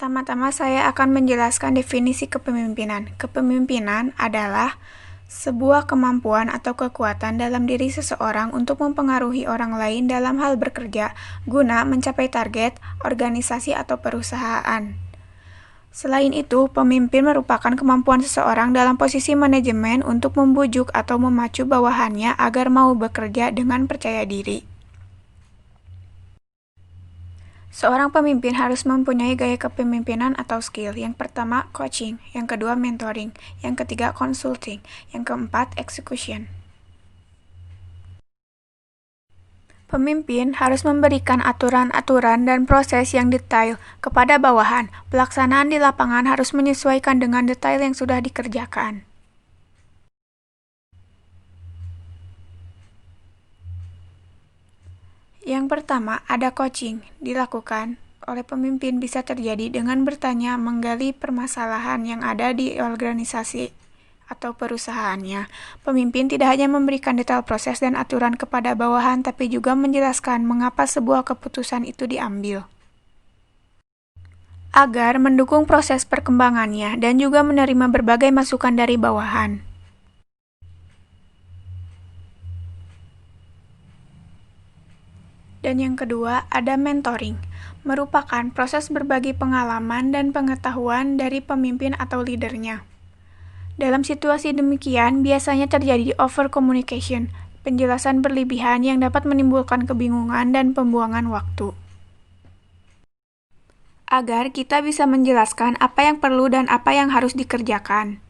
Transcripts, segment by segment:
Pertama-tama saya akan menjelaskan definisi kepemimpinan. Kepemimpinan adalah sebuah kemampuan atau kekuatan dalam diri seseorang untuk mempengaruhi orang lain dalam hal bekerja guna mencapai target, organisasi atau perusahaan. Selain itu, pemimpin merupakan kemampuan seseorang dalam posisi manajemen untuk membujuk atau memacu bawahannya agar mau bekerja dengan percaya diri. Seorang pemimpin harus mempunyai gaya kepemimpinan atau skill. Yang pertama, coaching. Yang kedua, mentoring. Yang ketiga, consulting. Yang keempat, execution. Pemimpin harus memberikan aturan-aturan dan proses yang detail kepada bawahan. Pelaksanaan di lapangan harus menyesuaikan dengan detail yang sudah dikerjakan. Yang pertama, ada coaching. Dilakukan oleh pemimpin bisa terjadi dengan bertanya menggali permasalahan yang ada di organisasi atau perusahaannya. Pemimpin tidak hanya memberikan detail proses dan aturan kepada bawahan, tapi juga menjelaskan mengapa sebuah keputusan itu diambil. Agar mendukung proses perkembangannya dan juga menerima berbagai masukan dari bawahan. Dan yang kedua, ada mentoring, merupakan proses berbagi pengalaman dan pengetahuan dari pemimpin atau leadernya. Dalam situasi demikian, biasanya terjadi over communication, penjelasan berlebihan yang dapat menimbulkan kebingungan dan pembuangan waktu. Agar kita bisa menjelaskan apa yang perlu dan apa yang harus dikerjakan.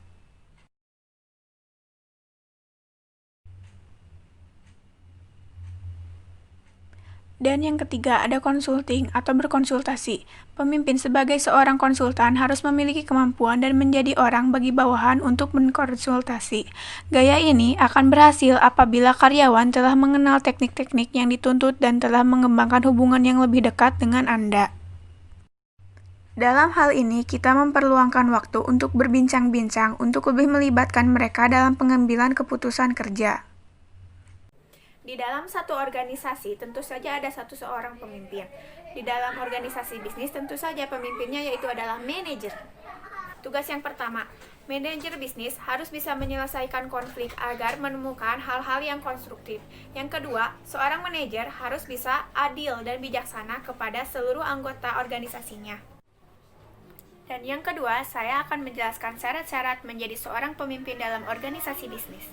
Dan yang ketiga, ada consulting atau berkonsultasi. Pemimpin sebagai seorang konsultan harus memiliki kemampuan dan menjadi orang bagi bawahan untuk berkonsultasi. Gaya ini akan berhasil apabila karyawan telah mengenal teknik-teknik yang dituntut dan telah mengembangkan hubungan yang lebih dekat dengan Anda. Dalam hal ini, kita memperluangkan waktu untuk berbincang-bincang untuk lebih melibatkan mereka dalam pengambilan keputusan kerja. Di dalam satu organisasi, tentu saja ada seorang pemimpin. Di dalam organisasi bisnis, tentu saja pemimpinnya yaitu adalah manajer. Tugas yang pertama, manajer bisnis harus bisa menyelesaikan konflik agar menemukan hal-hal yang konstruktif. Yang kedua, seorang manajer harus bisa adil dan bijaksana kepada seluruh anggota organisasinya. Dan yang kedua, saya akan menjelaskan syarat-syarat menjadi seorang pemimpin dalam organisasi bisnis.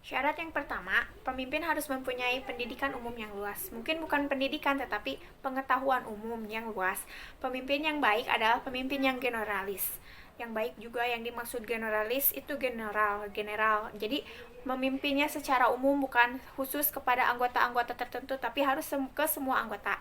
Syarat yang pertama, pemimpin harus mempunyai pendidikan umum yang luas. Mungkin bukan pendidikan, tetapi pengetahuan umum yang luas. Pemimpin yang baik adalah pemimpin yang generalis. Yang baik juga yang dimaksud generalis itu general. Jadi, memimpinnya secara umum bukan khusus kepada anggota-anggota tertentu, tapi harus ke semua anggota.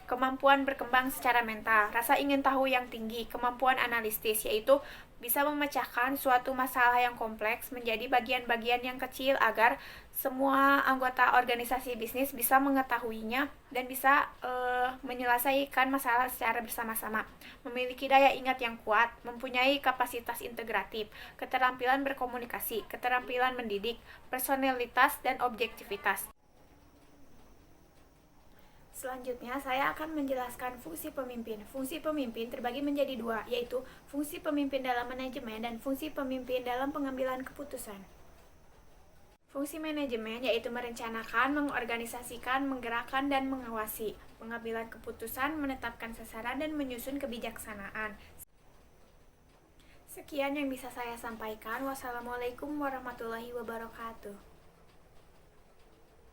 Kemampuan berkembang secara mental, rasa ingin tahu yang tinggi, kemampuan analitis, yaitu bisa memecahkan suatu masalah yang kompleks menjadi bagian-bagian yang kecil agar semua anggota organisasi bisnis bisa mengetahuinya dan bisa menyelesaikan masalah secara bersama-sama. Memiliki daya ingat yang kuat, mempunyai kapasitas integratif, keterampilan berkomunikasi, keterampilan mendidik, personalitas, dan objektivitas. Selanjutnya, saya akan menjelaskan fungsi pemimpin. Fungsi pemimpin terbagi menjadi dua, yaitu fungsi pemimpin dalam manajemen dan fungsi pemimpin dalam pengambilan keputusan. Fungsi manajemen yaitu merencanakan, mengorganisasikan, menggerakkan, dan mengawasi. Pengambilan keputusan, menetapkan sasaran, dan menyusun kebijaksanaan. Sekian yang bisa saya sampaikan. Wassalamualaikum warahmatullahi wabarakatuh.